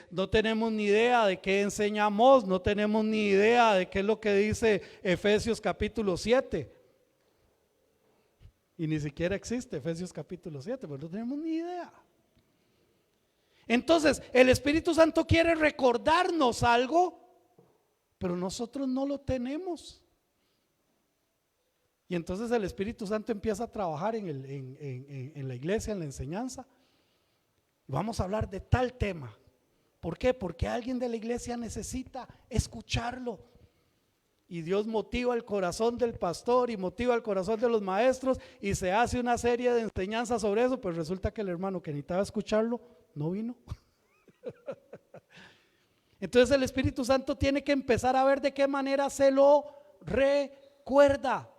no tenemos ni idea de qué enseñamos, no tenemos ni idea de qué es lo que dice Efesios capítulo 7. Y ni siquiera existe Efesios capítulo 7, pero no tenemos ni idea. Entonces, el Espíritu Santo quiere recordarnos algo, pero nosotros no lo tenemos. Y entonces el Espíritu Santo empieza a trabajar en la iglesia, en la enseñanza. Vamos a hablar de tal tema. ¿Por qué? Porque alguien de la iglesia necesita escucharlo. Y Dios motiva el corazón del pastor y motiva el corazón de los maestros y se hace una serie de enseñanzas sobre eso. Pues resulta que el hermano que necesitaba escucharlo no vino. Entonces el Espíritu Santo tiene que empezar a ver de qué manera se lo recuerda.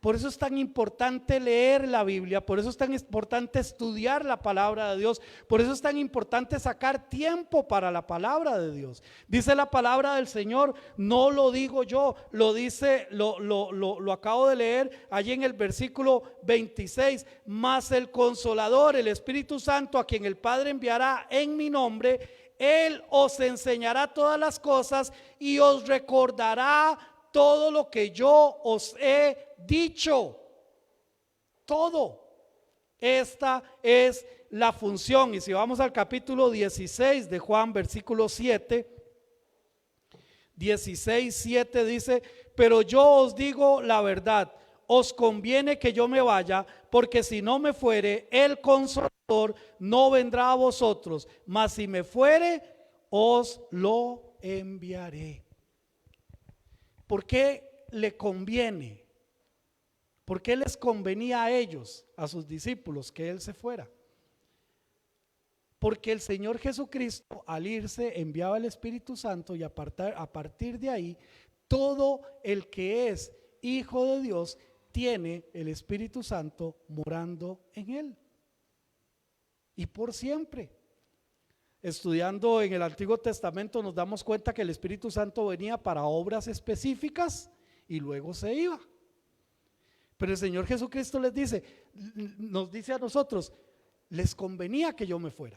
Por eso es tan importante leer la Biblia, por eso es tan importante estudiar la palabra de Dios, por eso es tan importante sacar tiempo para la palabra de Dios. Dice la palabra del Señor, no lo digo yo, lo dice, lo acabo de leer allí en el versículo 26, mas el Consolador, el Espíritu Santo, a quien el Padre enviará en mi nombre, Él os enseñará todas las cosas y os recordará todo lo que yo os he dicho. Todo. Esta es la función. Y si vamos al capítulo 16 de Juan, versículo 7, 16:7 dice: pero yo os digo la verdad, os conviene que yo me vaya, porque si no me fuere, el Consolador no vendrá a vosotros, mas si me fuere, os lo enviaré. ¿Por qué le conviene? ¿Por qué les convenía a ellos, a sus discípulos, que Él se fuera? Porque el Señor Jesucristo, al irse, enviaba el Espíritu Santo, y a partir de ahí, todo el que es hijo de Dios tiene el Espíritu Santo morando en él. Y por siempre. Estudiando en el Antiguo Testamento nos damos cuenta que el Espíritu Santo venía para obras específicas y luego se iba. Pero el Señor Jesucristo les dice, nos dice a nosotros, les convenía que yo me fuera.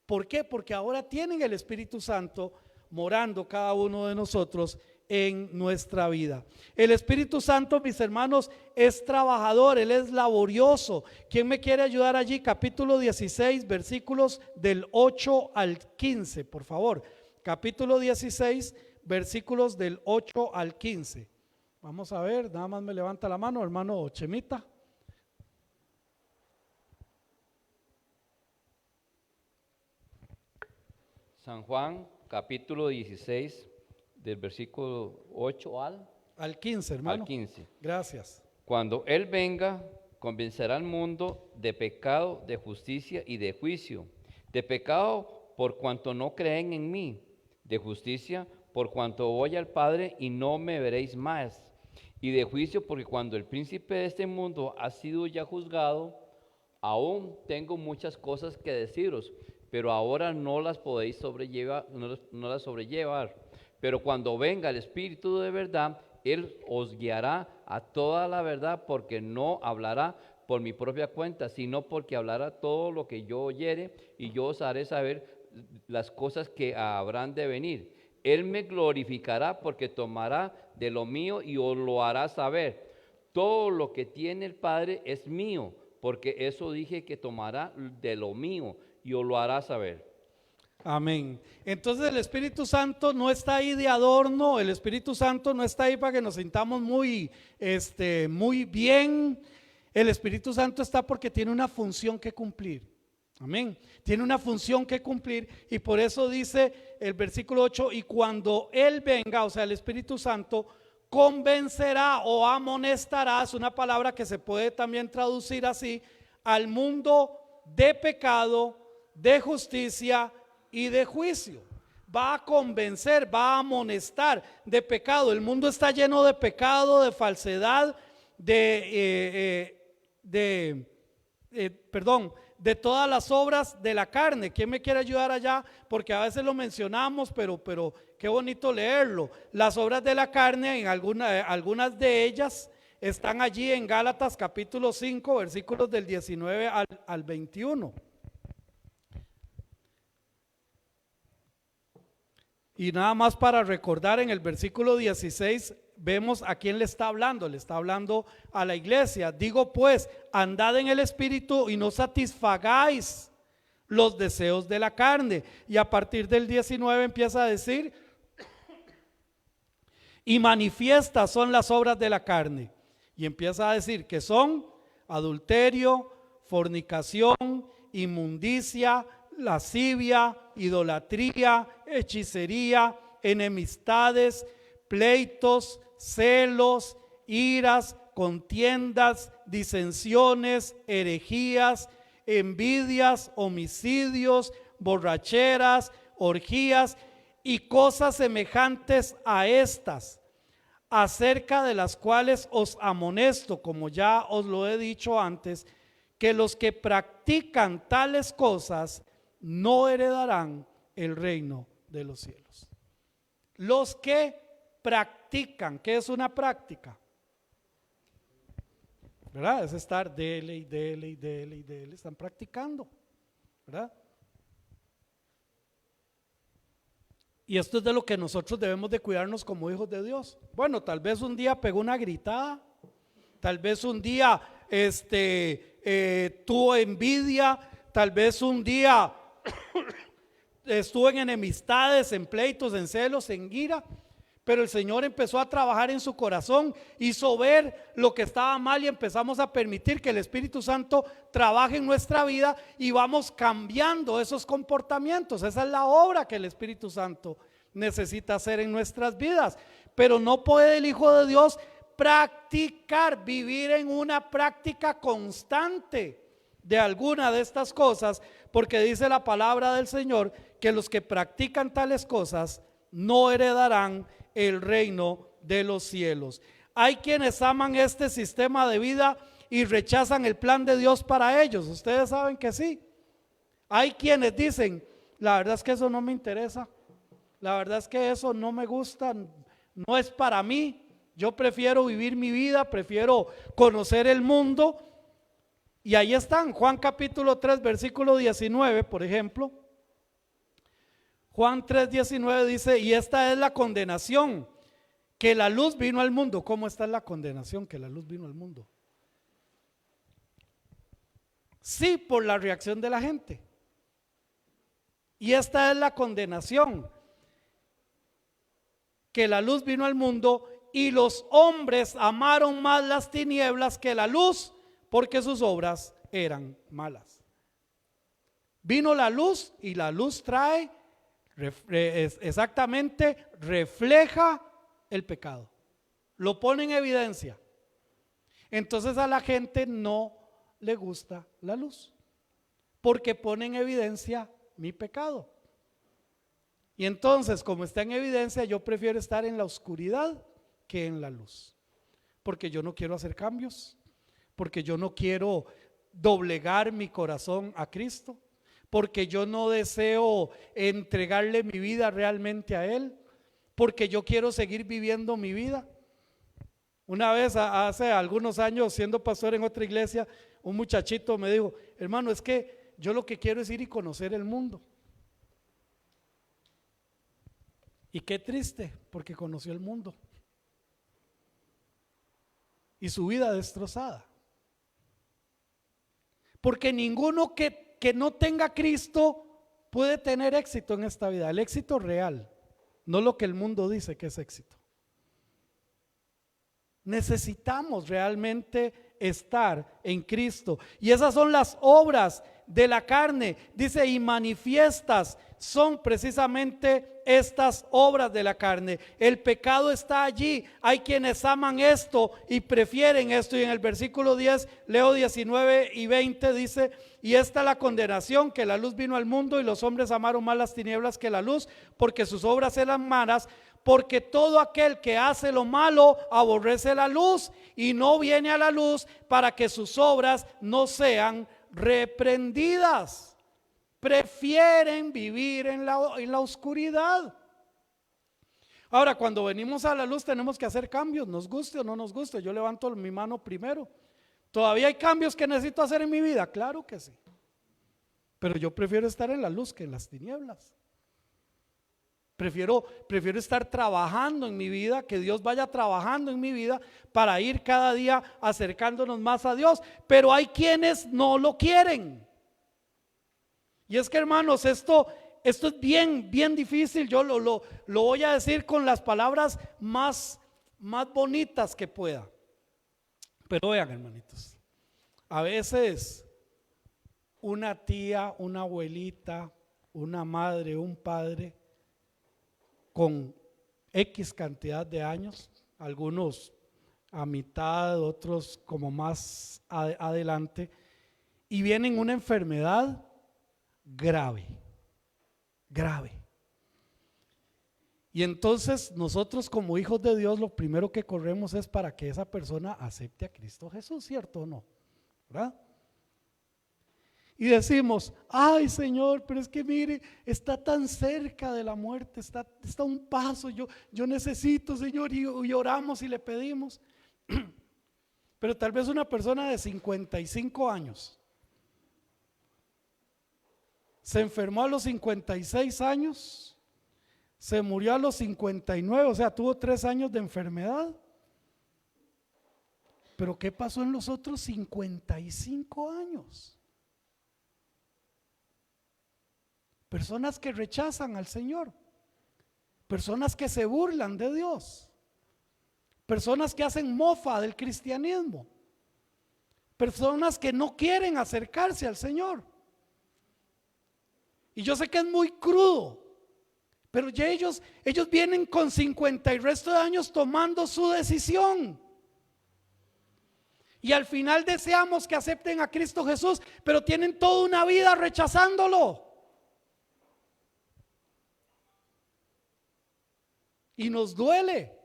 ¿Por qué? Porque ahora tienen el Espíritu Santo morando cada uno de nosotros en nuestra vida. El Espíritu Santo, mis hermanos, es trabajador, Él es laborioso. ¿Quién me quiere ayudar allí? Capítulo 16, versículos del 8 al 15, por favor. Capítulo 16, versículos del 8 al 15. Vamos a ver, nada más me levanta la mano, hermano Chemita. San Juan, capítulo 16, del versículo 8 al 15, hermano. Al 15. Gracias. Cuando Él venga, convencerá al mundo de pecado, de justicia y de juicio. De pecado, por cuanto no creen en mí. De justicia, por cuanto voy al Padre y no me veréis más. Y de juicio, porque cuando el príncipe de este mundo ha sido ya juzgado, aún tengo muchas cosas que deciros, pero ahora no las podéis sobrellevar, no las sobrellevar. Pero cuando venga el Espíritu de verdad, Él os guiará a toda la verdad, porque no hablará por mi propia cuenta, sino porque hablará todo lo que yo oyere, y yo os haré saber las cosas que habrán de venir. Él me glorificará, porque tomará de lo mío y os lo hará saber. Todo lo que tiene el Padre es mío, porque eso dije que tomará de lo mío y os lo hará saber. Amén. Entonces el Espíritu Santo no está ahí de adorno, el Espíritu Santo no está ahí para que nos sintamos muy bien. El Espíritu Santo está porque tiene una función que cumplir. Amén. Tiene una función que cumplir, y por eso dice el versículo 8, y cuando Él venga, o sea el Espíritu Santo, convencerá o amonestará, es una palabra que se puede también traducir así, al mundo de pecado, de justicia y de juicio. Va a convencer, va a amonestar de pecado. El mundo está lleno de pecado, de falsedad, de todas las obras de la carne. ¿Quién me quiere ayudar allá? Porque a veces lo mencionamos, pero qué bonito leerlo. Las obras de la carne, en algunas de ellas están allí en Gálatas capítulo 5, versículos del 19 al 21. Y nada más para recordar, en el versículo 16 vemos a quién le está hablando a la iglesia. Digo pues, andad en el Espíritu y no satisfagáis los deseos de la carne. Y a partir del 19 empieza a decir, y manifiestas son las obras de la carne. Y empieza a decir que son adulterio, fornicación, inmundicia, lascivia, idolatría, hechicería, enemistades, pleitos, celos, iras, contiendas, disensiones, herejías, envidias, homicidios, borracheras, orgías y cosas semejantes a estas, acerca de las cuales os amonesto, como ya os lo he dicho antes, que los que practican tales cosas no heredarán el reino de los cielos. Los que practican, ¿qué es una práctica? ¿Verdad? Es estar dele y dele y dele y dele, están practicando, ¿verdad? Y esto es de lo que nosotros debemos de cuidarnos como hijos de Dios. Bueno, tal vez un día pegó una gritada, tal vez un día tuvo envidia, tal vez un día estuvo en enemistades, en pleitos, en celos, en ira, pero el Señor empezó a trabajar en su corazón, hizo ver lo que estaba mal y empezamos a permitir que el Espíritu Santo trabaje en nuestra vida y vamos cambiando esos comportamientos. Esa es la obra que el Espíritu Santo necesita hacer en nuestras vidas, pero no puede el Hijo de Dios practicar, vivir en una práctica constante de alguna de estas cosas, porque dice la palabra del Señor que los que practican tales cosas no heredarán el reino de los cielos. Hay quienes aman este sistema de vida y rechazan el plan de Dios para ellos. Ustedes saben que sí. Hay quienes dicen, la verdad es que eso no me interesa, la verdad es que eso no me gusta, no es para mí, yo prefiero vivir mi vida, prefiero conocer el mundo. Y ahí están, Juan capítulo 3 versículo 19, por ejemplo. Juan 3:19 dice, y esta es la condenación, que la luz vino al mundo. ¿Cómo está la condenación? Que la luz vino al mundo. Sí, por la reacción de la gente. Y esta es la condenación, que la luz vino al mundo y los hombres amaron más las tinieblas que la luz, porque sus obras eran malas. Vino la luz y la luz trae exactamente, refleja el pecado, lo pone en evidencia. Entonces a la gente no le gusta la luz, porque pone en evidencia mi pecado. Y entonces, como está en evidencia, yo prefiero estar en la oscuridad que en la luz, porque yo no quiero hacer cambios, porque yo no quiero doblegar mi corazón a Cristo, porque yo no deseo entregarle mi vida realmente a Él, porque yo quiero seguir viviendo mi vida. Una vez, hace algunos años, siendo pastor en otra iglesia, un muchachito me dijo, hermano, es que yo lo que quiero es ir y conocer el mundo. Y qué triste, porque conoció el mundo y su vida destrozada. Porque ninguno que no tenga Cristo puede tener éxito en esta vida. El éxito real, no lo que el mundo dice que es éxito. Necesitamos realmente estar en Cristo, y esas son las obras de la carne. Dice, y manifiestas son precisamente estas obras de la carne. El pecado está allí. Hay quienes aman esto y prefieren esto, y en el versículo 10, leo 19 y 20, dice, y esta es la condenación, que la luz vino al mundo y los hombres amaron más las tinieblas que la luz, porque sus obras eran malas. Porque todo aquel que hace lo malo aborrece la luz y no viene a la luz, para que sus obras no sean reprendidas. Prefieren vivir en la oscuridad. Ahora, cuando venimos a la luz tenemos que hacer cambios, nos guste o no nos guste. Yo levanto mi mano primero. ¿Todavía hay cambios que necesito hacer en mi vida? Claro que sí. Pero yo prefiero estar en la luz que en las tinieblas. Prefiero estar trabajando en mi vida, que Dios vaya trabajando en mi vida para ir cada día acercándonos más a Dios. Pero hay quienes no lo quieren. Y es que, hermanos, esto es bien difícil. Yo lo voy a decir con las palabras más bonitas que pueda. Pero vean, hermanitos, a veces una tía, una abuelita, una madre, un padre con X cantidad de años, algunos a mitad, otros como más adelante, y vienen una enfermedad grave. Y entonces nosotros como hijos de Dios lo primero que corremos es para que esa persona acepte a Cristo Jesús, ¿cierto o no? ¿Verdad? Y decimos, ay Señor, pero es que mire, está tan cerca de la muerte, está un paso, yo necesito, Señor, y oramos y le pedimos. Pero tal vez una persona de 55 años se enfermó a los 56 años, se murió a los 59, o sea, tuvo 3 años de enfermedad. Pero ¿qué pasó en los otros 55 años? Personas que rechazan al Señor, personas que se burlan de Dios, personas que hacen mofa del cristianismo, personas que no quieren acercarse al Señor. Y yo sé que es muy crudo, pero ya ellos vienen con 50 y resto de años tomando su decisión. Y al final deseamos que acepten a Cristo Jesús, pero tienen toda una vida rechazándolo. Y nos duele,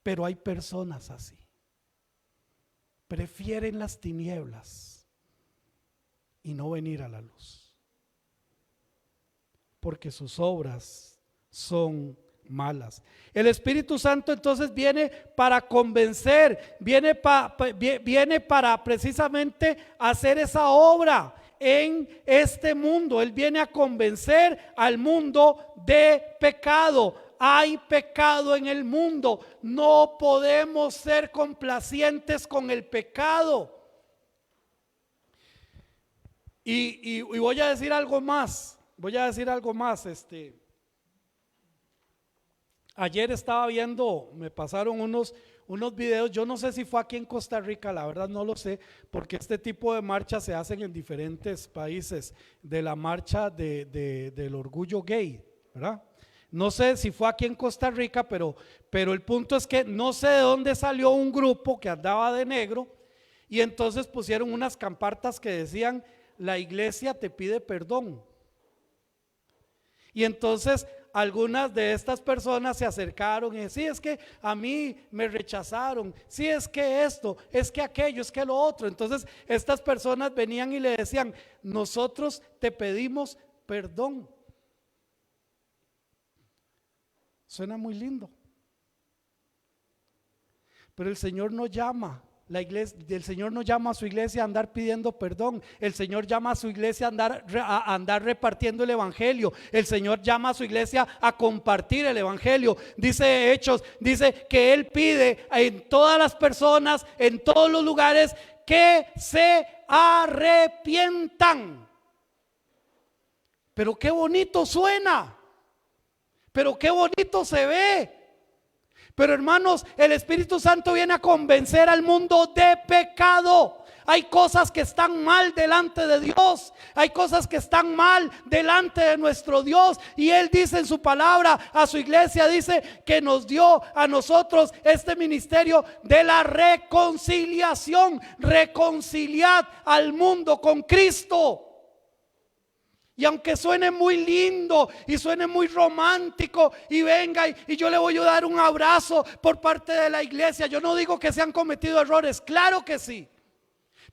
pero hay personas así. Prefieren las tinieblas y no venir a la luz, porque sus obras son malas. El Espíritu Santo entonces viene para convencer, viene para precisamente hacer esa obra en este mundo. Él viene a convencer al mundo de pecado. Hay pecado en el mundo, no podemos ser complacientes con el pecado. Y voy a decir algo más, ayer estaba viendo, me pasaron unos videos, yo no sé si fue aquí en Costa Rica, la verdad no lo sé, porque este tipo de marchas se hacen en diferentes países, de la marcha del orgullo gay, ¿verdad? No sé si fue aquí en Costa Rica, pero el punto es que no sé de dónde salió un grupo que andaba de negro y entonces pusieron unas campartas que decían: la iglesia te pide perdón. Y entonces algunas de estas personas se acercaron y decían: sí, es que a mí me rechazaron, sí, es que esto, es que aquello, es que lo otro. Entonces estas personas venían y le decían: nosotros te pedimos perdón. Suena muy lindo, pero el Señor no llama el Señor no llama a su iglesia a andar pidiendo perdón. El Señor llama a su iglesia a andar repartiendo el evangelio. El Señor llama a su iglesia a compartir el evangelio. Dice Hechos, dice que Él pide en todas las personas, en todos los lugares, que se arrepientan. Pero qué bonito suena, pero qué bonito se ve. Pero hermanos, el Espíritu Santo viene a convencer al mundo de pecado. Hay cosas que están mal delante de Dios, hay cosas que están mal delante de nuestro Dios, y Él dice en su palabra a su iglesia, dice que nos dio a nosotros este ministerio de la reconciliación. Reconciliad al mundo con Cristo. Y aunque suene muy lindo y suene muy romántico y venga y yo le voy a dar un abrazo por parte de la iglesia, yo no digo que se han cometido errores, claro que sí,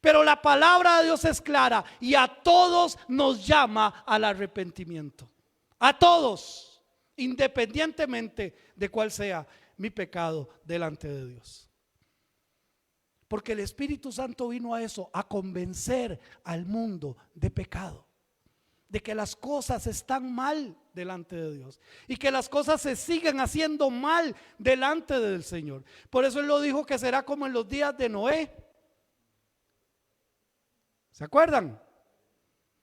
pero la palabra de Dios es clara y a todos nos llama al arrepentimiento, a todos, independientemente de cuál sea mi pecado delante de Dios. Porque el Espíritu Santo vino a eso, a convencer al mundo de pecado. de que las cosas están mal delante de Dios y que las cosas se siguen haciendo mal delante del Señor. Por eso Él lo dijo que será como en los días de Noé. ¿Se acuerdan?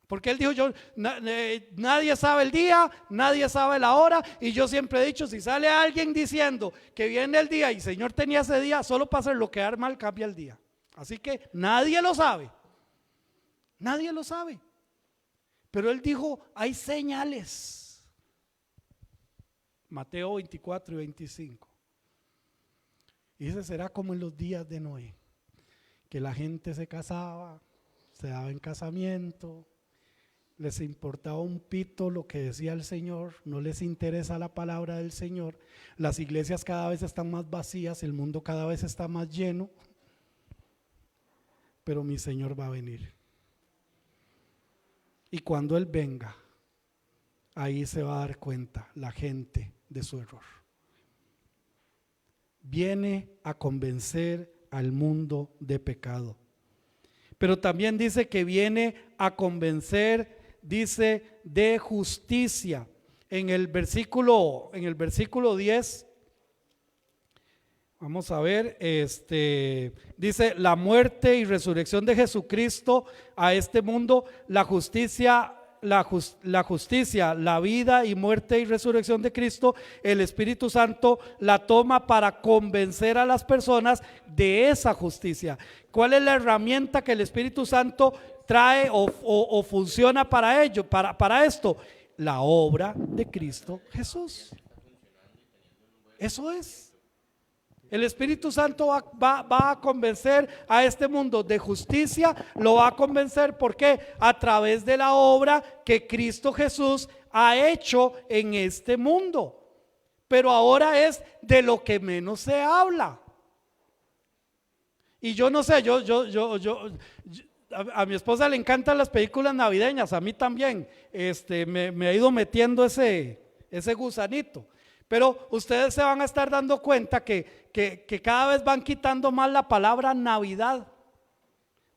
Porque Él dijo, nadie sabe el día, nadie sabe la hora, y yo siempre he dicho, si sale alguien diciendo que viene el día y el Señor tenía ese día, solo para hacerlo quedar mal cambia el día. Así que nadie lo sabe, nadie lo sabe. Pero Él dijo, hay señales. Mateo 24 y 25. Y dice, será como en los días de Noé, que la gente se casaba, se daba en casamiento, les importaba un pito lo que decía el Señor, no les interesa la palabra del Señor. Las iglesias cada vez están más vacías, el mundo cada vez está más lleno, pero mi Señor va a venir. Y cuando Él venga, ahí se va a dar cuenta la gente de su error. Viene a convencer al mundo de pecado. Pero también dice que viene a convencer, dice, de justicia. En el versículo 10, vamos a ver, dice, la muerte y resurrección de Jesucristo a este mundo, la justicia, la vida y muerte y resurrección de Cristo, el Espíritu Santo la toma para convencer a las personas de esa justicia. ¿Cuál es la herramienta que el Espíritu Santo trae o funciona para ello, para esto? La obra de Cristo Jesús. Eso es. El Espíritu Santo va a convencer a este mundo de justicia. Lo va a convencer, ¿por qué? A través de la obra que Cristo Jesús ha hecho en este mundo. Pero ahora es de lo que menos se habla. Y yo no sé, a mi esposa le encantan las películas navideñas, a mí también. Me ha ido metiendo ese gusanito. Pero ustedes se van a estar dando cuenta que cada vez van quitando más la palabra Navidad,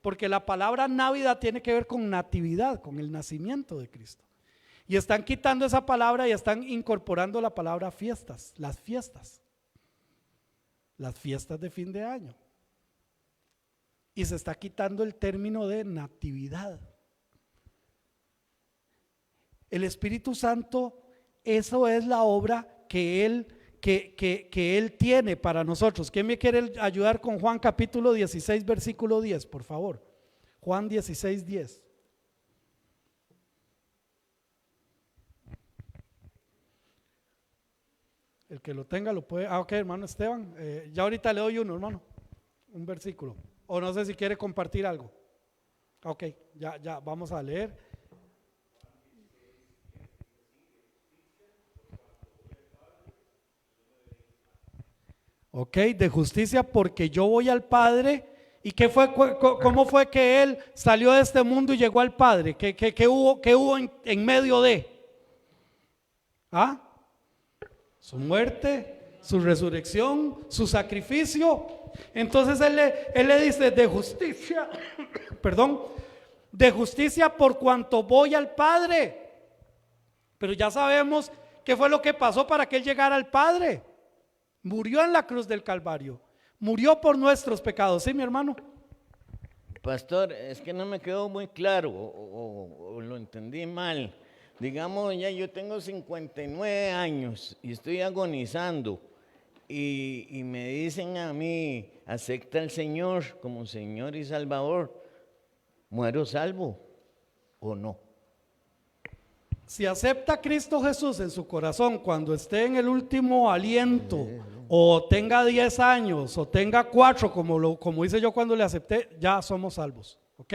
porque la palabra Navidad tiene que ver con natividad, con el nacimiento de Cristo. Y están quitando esa palabra y están incorporando la palabra fiestas, las fiestas de fin de año. Y se está quitando el término de natividad. El Espíritu Santo, eso es la obra que Él tiene para nosotros. ¿Quién me quiere ayudar con Juan capítulo 16 versículo 10, por favor? Juan 16, 10. El que lo tenga lo puede. Ok, hermano Esteban, ya ahorita le doy uno, hermano, un versículo, o no sé si quiere compartir algo. Ok, ya vamos a leer. Ok, de justicia, porque yo voy al Padre. ¿Y qué fue, cómo fue que Él salió de este mundo y llegó al Padre? ¿Qué hubo en medio de? Su muerte, su resurrección, su sacrificio. Entonces él le dice, de justicia, perdón, de justicia por cuanto voy al Padre. Pero ya sabemos qué fue lo que pasó para que Él llegara al Padre. Murió en la cruz del Calvario, murió por nuestros pecados. ¿Sí, mi hermano? Pastor, es que no me quedó muy claro o lo entendí mal. Digamos, ya yo tengo 59 años y estoy agonizando y me dicen a mí, acepta al Señor como Señor y Salvador, ¿muero salvo o no? Si acepta a Cristo Jesús en su corazón cuando esté en el último aliento, o tenga 10 años o tenga 4, como hice yo cuando le acepté, ya somos salvos. ¿Ok?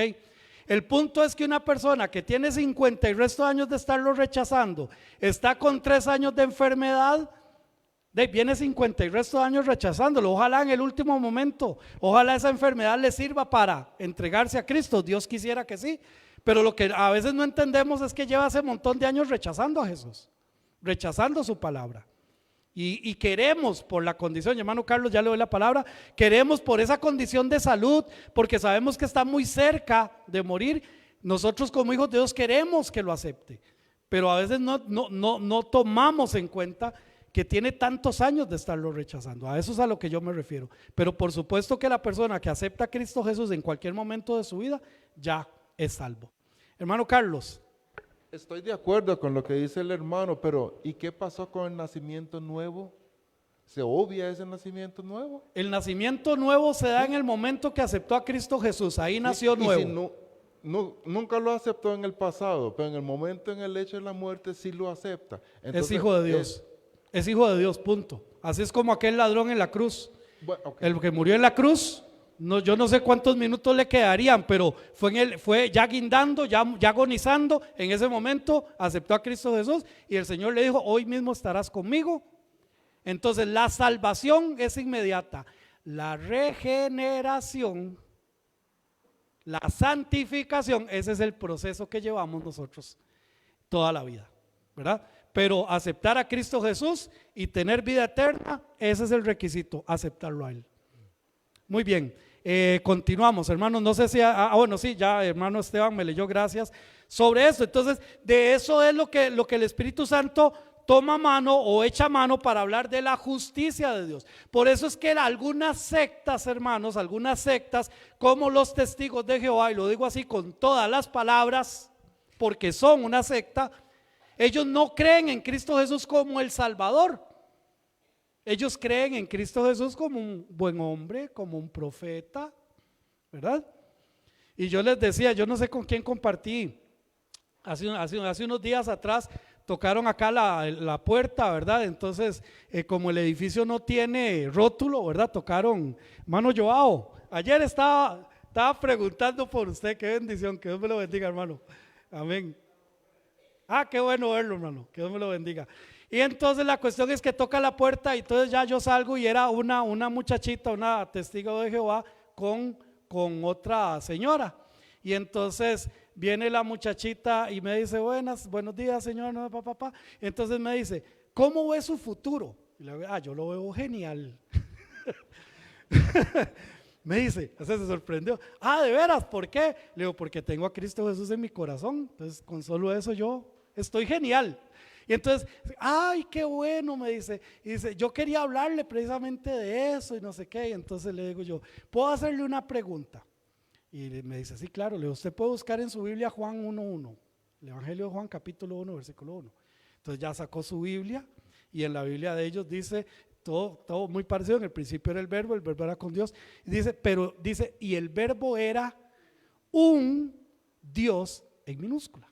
El punto es que una persona que tiene 50 y resto de años de estarlo rechazando, está con 3 años de enfermedad, viene 50 y resto de años rechazándolo. Ojalá en el último momento, ojalá esa enfermedad le sirva para entregarse a Cristo. Dios quisiera que sí. Pero lo que a veces no entendemos es que lleva ese montón de años rechazando a Jesús, rechazando su palabra. Y queremos por la condición, hermano Carlos ya le doy la palabra, queremos por esa condición de salud, porque sabemos que está muy cerca de morir, Nosotros como hijos de Dios queremos que lo acepte, pero a veces no tomamos en cuenta que tiene tantos años de estarlo rechazando. A eso es a lo que yo me refiero. Pero por supuesto que la persona que acepta a Cristo Jesús en cualquier momento de su vida ya es salvo. Hermano Carlos. Estoy de acuerdo con lo que dice el hermano, pero ¿y qué pasó con el nacimiento nuevo? ¿Se obvia ese nacimiento nuevo? El nacimiento nuevo se da en el momento que aceptó a Cristo Jesús. Ahí nació nuevo. Si nunca lo aceptó en el pasado, pero en el momento, en el hecho de la muerte, sí lo acepta. Entonces, es hijo de Dios. Es hijo de Dios, punto. Así es como aquel ladrón en la cruz. Bueno, okay. El que murió en la cruz, yo no sé cuántos minutos le quedarían, pero fue ya guindando, ya agonizando. En ese momento aceptó a Cristo Jesús y el Señor le dijo: hoy mismo estarás conmigo. Entonces la salvación es inmediata. La regeneración, la santificación, ese es el proceso que llevamos nosotros toda la vida, ¿verdad? Pero aceptar a Cristo Jesús y tener vida eterna, ese es el requisito, aceptarlo a Él. Muy bien, continuamos, hermanos. No sé si, bueno, sí, ya hermano Esteban me leyó, gracias, sobre eso. Entonces, de eso es lo que el Espíritu Santo toma mano o echa mano para hablar de la justicia de Dios. Por eso es que algunas sectas, hermanos, algunas sectas como los Testigos de Jehová, y lo digo así con todas las palabras, porque son una secta, ellos no creen en Cristo Jesús como el Salvador. Ellos creen en Cristo Jesús como un buen hombre, como un profeta, ¿verdad? Y yo les decía, yo no sé con quién compartí, hace unos días atrás tocaron acá la puerta, ¿verdad? Entonces, como el edificio no tiene rótulo, ¿verdad? Tocaron, hermano Joao, ayer estaba preguntando por usted, qué bendición, que Dios me lo bendiga, hermano, amén. Qué bueno verlo, hermano, que Dios me lo bendiga. Y entonces la cuestión es que toca la puerta y entonces ya yo salgo y era una muchachita, una testigo de Jehová con otra señora. Y entonces viene la muchachita y me dice: buenos días, señor, no, papá. Entonces me dice: ¿cómo ve su futuro? Y le digo: yo lo veo genial. Me dice, o sea, se sorprendió. ¿De veras? ¿Por qué? Le digo: porque tengo a Cristo Jesús en mi corazón. Entonces con solo eso yo estoy genial. Y entonces, ¡ay, qué bueno! Me dice. Y dice: yo quería hablarle precisamente de eso y no sé qué. Y entonces le digo yo: ¿puedo hacerle una pregunta? Y me dice: sí, claro. Le digo: usted puede buscar en su Biblia Juan 1:1, el Evangelio de Juan capítulo 1 versículo 1. Entonces ya sacó su Biblia y en la Biblia de ellos dice todo muy parecido. En el principio era el verbo era con Dios. Y dice, y el verbo era un Dios en minúscula.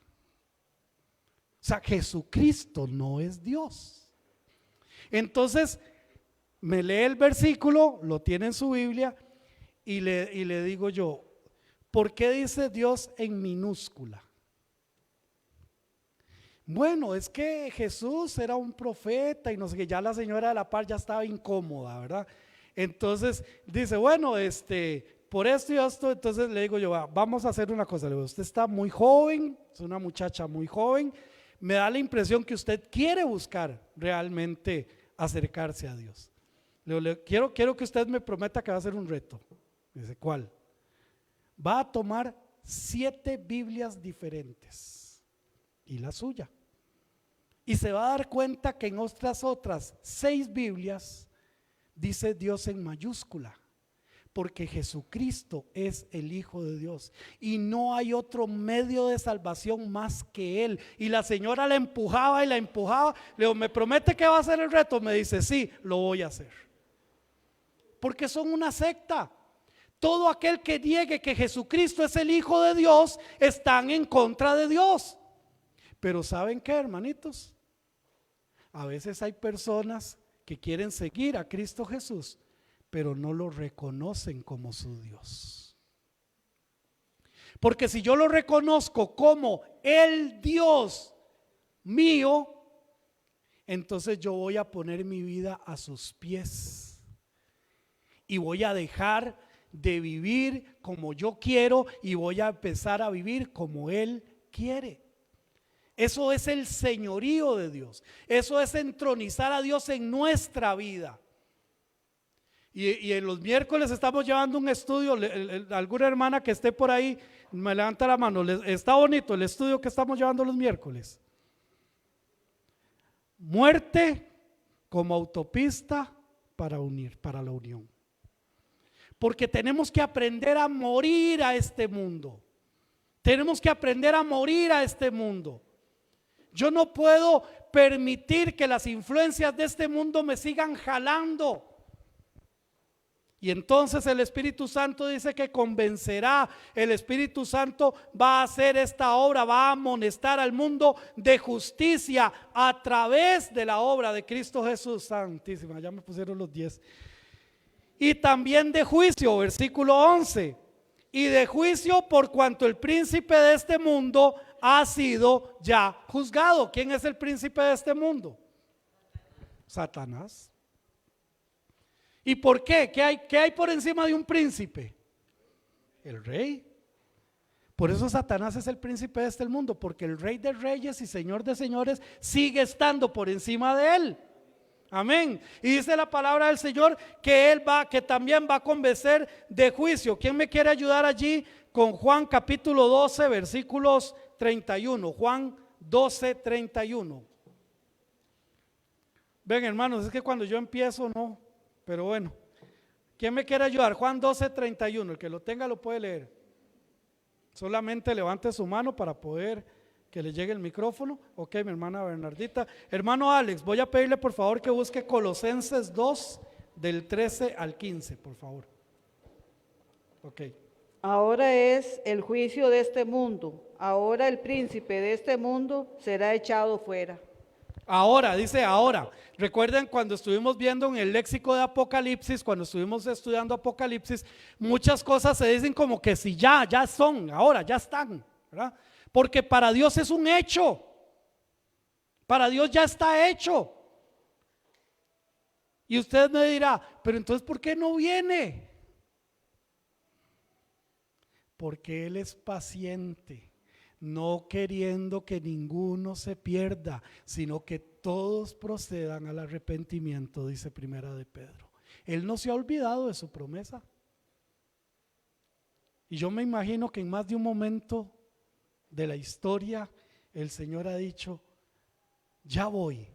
O sea, Jesucristo no es Dios. Entonces me lee el versículo, lo tiene en su Biblia y le digo yo: ¿por qué dice Dios en minúscula? Bueno, es que Jesús era un profeta y no sé qué. Ya la señora de la par ya estaba incómoda, ¿verdad? Entonces dice: bueno, por esto y esto. Entonces le digo yo: vamos a hacer una cosa. Le digo: usted está muy joven, es una muchacha muy joven, me da la impresión que usted quiere buscar realmente acercarse a Dios. Le digo: quiero que usted me prometa que va a hacer un reto. Dice: ¿cuál? Va a tomar 7 Biblias diferentes y la suya, y se va a dar cuenta que en otras 6 Biblias dice Dios en mayúscula, porque Jesucristo es el Hijo de Dios y no hay otro medio de salvación más que Él. Y la señora la empujaba y la empujaba. Le digo: ¿me promete que va a hacer el reto? Me dice: sí, lo voy a hacer. Porque son una secta. Todo aquel que niegue que Jesucristo es el Hijo de Dios están en contra de Dios. Pero ¿saben qué, hermanitos? A veces hay personas que quieren seguir a Cristo Jesús, pero no lo reconocen como su Dios. Porque si yo lo reconozco como el Dios mío, entonces yo voy a poner mi vida a sus pies y voy a dejar de vivir como yo quiero y voy a empezar a vivir como Él quiere. Eso es el señorío de Dios. Eso es entronizar a Dios en nuestra vida. Y en los miércoles estamos llevando un estudio, alguna hermana que esté por ahí, me levanta la mano, está bonito el estudio que estamos llevando los miércoles. Muerte como autopista para la unión. Porque tenemos que aprender a morir a este mundo. Tenemos que aprender a morir a este mundo. Yo no puedo permitir que las influencias de este mundo me sigan jalando. Y entonces el Espíritu Santo dice que convencerá. El Espíritu Santo va a hacer esta obra, va a amonestar al mundo de justicia a través de la obra de Cristo Jesús. Santísima, ya me pusieron los 10. Y también de juicio, versículo 11. Y de juicio por cuanto el príncipe de este mundo ha sido ya juzgado. ¿Quién es el príncipe de este mundo? Satanás. ¿Y por qué? ¿Qué hay por encima de un príncipe? El rey. Por eso Satanás es el príncipe de este mundo, porque el rey de reyes y señor de señores sigue estando por encima de él. Amén. Y dice la palabra del Señor que que también va a convencer de juicio. ¿Quién me quiere ayudar allí con Juan capítulo 12 versículos 31? Juan 12, 31. Ven, hermanos, es que cuando yo empiezo no, pero bueno. ¿Quién me quiere ayudar? Juan 12, 31. El que lo tenga lo puede leer. Solamente levante su mano para poder que le llegue el micrófono. Ok, mi hermana Bernardita. Hermano Alex, voy a pedirle por favor que busque Colosenses 2 del 13 al 15, por favor. Ok. Ahora es el juicio de este mundo. Ahora el príncipe de este mundo será echado fuera. Ahora, dice ahora. Recuerden cuando estuvimos viendo en el léxico de Apocalipsis, cuando estuvimos estudiando Apocalipsis, muchas cosas se dicen como que si ya son, ahora ya están, ¿verdad? Porque para Dios es un hecho. Para Dios ya está hecho. Y usted me dirá, pero entonces ¿por qué no viene? Porque Él es paciente, no queriendo que ninguno se pierda, sino que todos procedan al arrepentimiento, dice Primera de Pedro. Él no se ha olvidado de su promesa. Y yo me imagino que en más de un momento de la historia el Señor ha dicho, ya voy,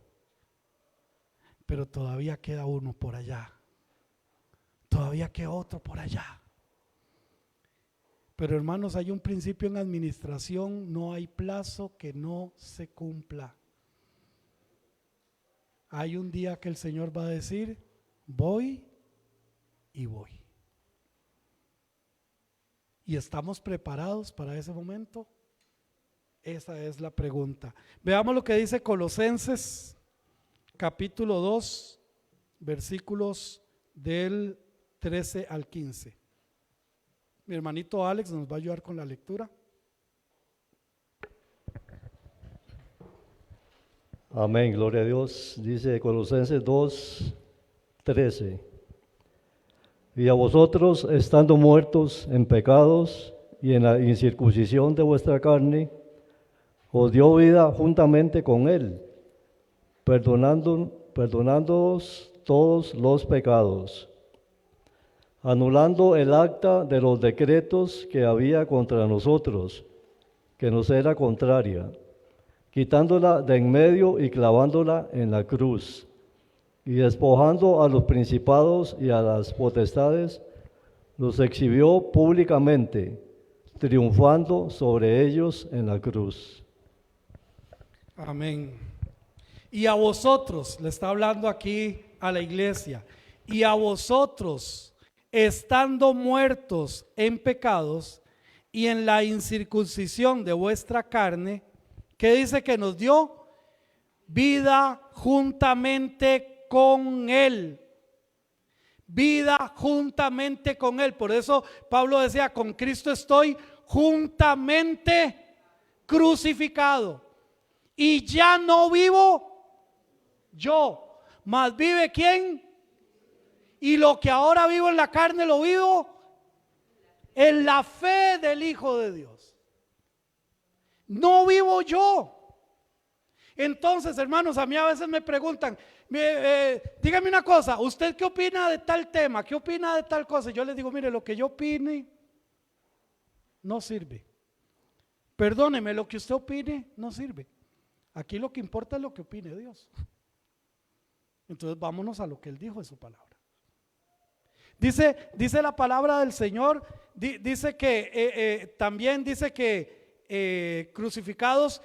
pero todavía queda uno por allá, todavía queda otro por allá. Pero hermanos, hay un principio en administración: no hay plazo que no se cumpla. Hay un día que el Señor va a decir, voy y voy. ¿Y estamos preparados para ese momento? Esa es la pregunta. Veamos lo que dice Colosenses capítulo 2 versículos del 13 al 15. Mi hermanito Alex nos va a ayudar con la lectura. Amén, gloria a Dios. Dice Colosenses 2:13. Y a vosotros, estando muertos en pecados y en la incircuncisión de vuestra carne, os dio vida juntamente con Él, perdonándoos todos los pecados, anulando el acta de los decretos que había contra nosotros, que nos era contraria, quitándola de en medio y clavándola en la cruz, y despojando a los principados y a las potestades, los exhibió públicamente, triunfando sobre ellos en la cruz. Amén. Y a vosotros, le está hablando aquí a la iglesia, y a vosotros, estando muertos en pecados y en la incircuncisión de vuestra carne, ¿qué dice que nos dio? Vida juntamente con Él. Vida juntamente con Él. Por eso Pablo decía, con Cristo estoy juntamente crucificado. Y ya no vivo yo, mas vive ¿quién? Y lo que ahora vivo en la carne lo vivo en la fe del Hijo de Dios. No vivo yo. Entonces, hermanos, a mí a veces me preguntan, dígame una cosa, ¿usted qué opina de tal tema? ¿Qué opina de tal cosa? Yo les digo, mire, lo que yo opine no sirve. Perdóneme, lo que usted opine no sirve. Aquí lo que importa es lo que opine Dios. Entonces vámonos a lo que Él dijo en su palabra. Dice la palabra del Señor, dice que también dice que crucificados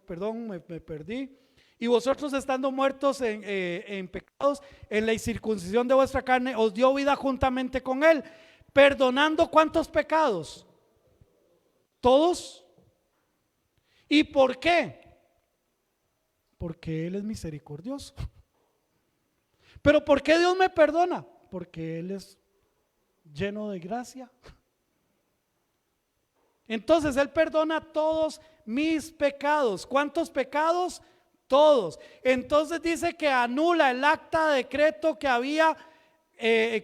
perdón, me perdí. Y vosotros estando muertos en pecados, en la incircuncisión de vuestra carne, os dio vida juntamente con Él, perdonando ¿cuántos pecados? ¿Todos? ¿Y por qué? Porque Él es misericordioso. ¿Pero por qué Dios me perdona? Porque Él es lleno de gracia. Entonces Él perdona todos mis pecados. ¿Cuántos pecados? Todos. Entonces dice que anula el acta de decreto que había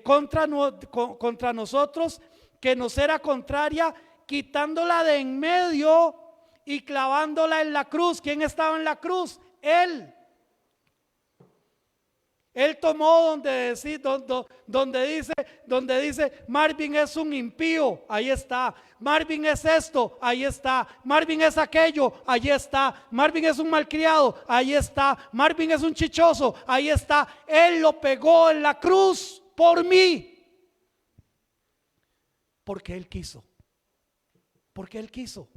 contra nosotros, que nos era contraria, quitándola de en medio y clavándola en la cruz. ¿Quién estaba en la cruz? Él. Él tomó donde dice Marvin es un impío, ahí está. Marvin es esto, ahí está. Marvin es aquello, ahí está. Marvin es un malcriado, ahí está. Marvin es un chichoso, ahí está. Él lo pegó en la cruz por mí. Porque Él quiso. Porque Él quiso.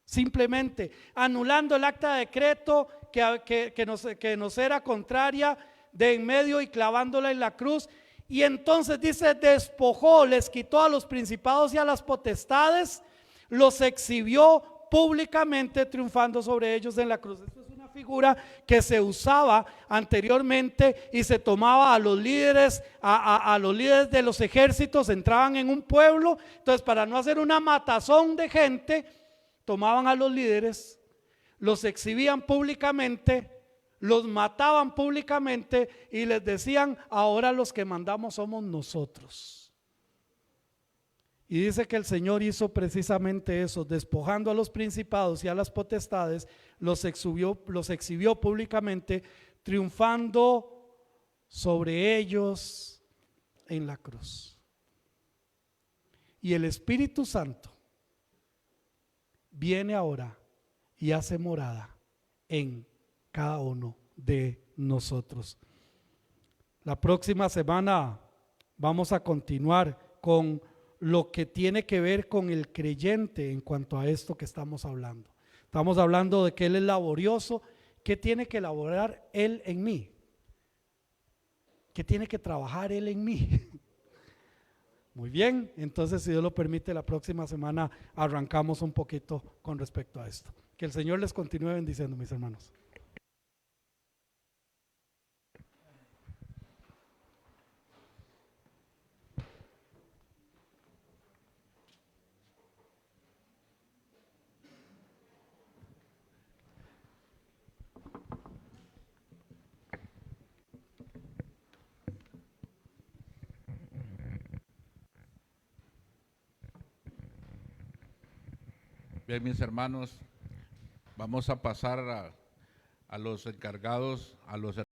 Simplemente anulando el acta de decreto que nos era contraria de en medio y clavándola en la cruz. Y entonces dice, despojó, les quitó a los principados y a las potestades, los exhibió públicamente, triunfando sobre ellos en la cruz. Esto es una figura que se usaba anteriormente y se tomaba a los líderes, a los líderes de los ejércitos. Entraban en un pueblo, entonces para no hacer una matazón de gente, tomaban a los líderes, los exhibían públicamente, los mataban públicamente y les decían, ahora los que mandamos somos nosotros. Y dice que el Señor hizo precisamente eso, despojando a los principados y a las potestades, los exhibió públicamente, triunfando sobre ellos en la cruz. Y el Espíritu Santo viene ahora y hace morada en cada uno de nosotros. La próxima semana vamos a continuar con lo que tiene que ver con el creyente en cuanto a esto que estamos hablando. Estamos hablando de que Él es laborioso. ¿Qué tiene que elaborar Él en mí? ¿Qué tiene que trabajar Él en mí? Muy bien, entonces si Dios lo permite, la próxima semana arrancamos un poquito con respecto a esto. Que el Señor les continúe bendiciendo, mis hermanos. Bien, mis hermanos, vamos a pasar a los encargados, a los